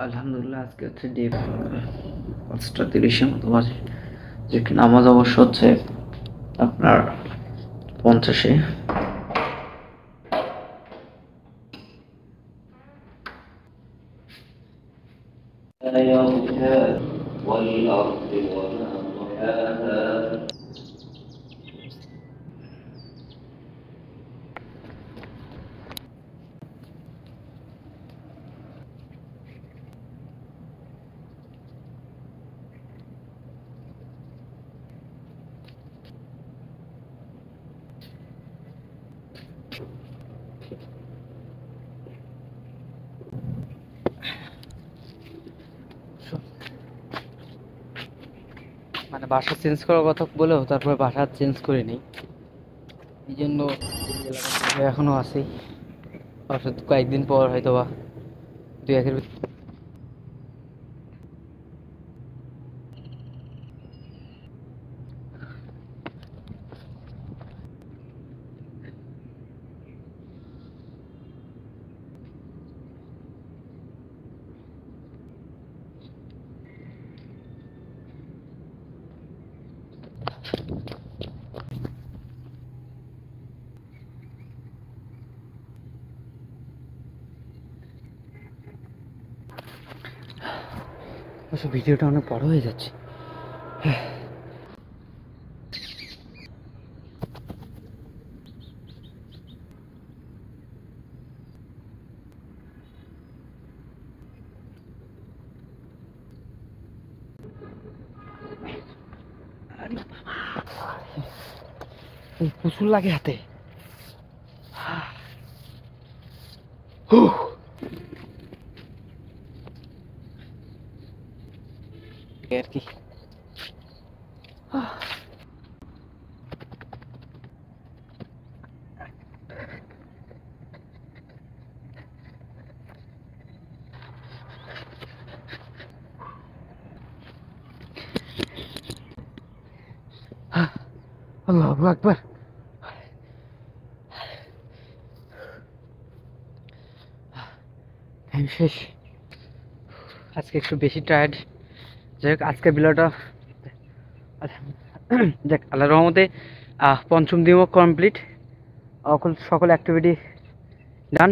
আলহামদুলিল্লাহ আজকে হচ্ছে ডে 5:30 মতো বাজে, যে কি নামাজ অবশ্য হচ্ছে আপনার 50-এ। মানে বাসা চেঞ্জ করার কথা বলেও তারপরে বাসা চেঞ্জ করে নেই, এই জন্য এখনো আছি। অর্থাৎ কয়েকদিন পর হয়তো বা দুই একের ভিডিওটা অনেক বড় হয়ে যাচ্ছে। প্রচুর লাগে হাতে। আর কি আল্লাহু আকবার। টাইম শেষ, আজকে একটু বেশি টায়ার্ড। যাই হোক, আজকের ভিডিওটা যাক আল্লাহর রহমতে পঞ্চম দিনও কমপ্লিট, সকল অ্যাক্টিভিটি ডান।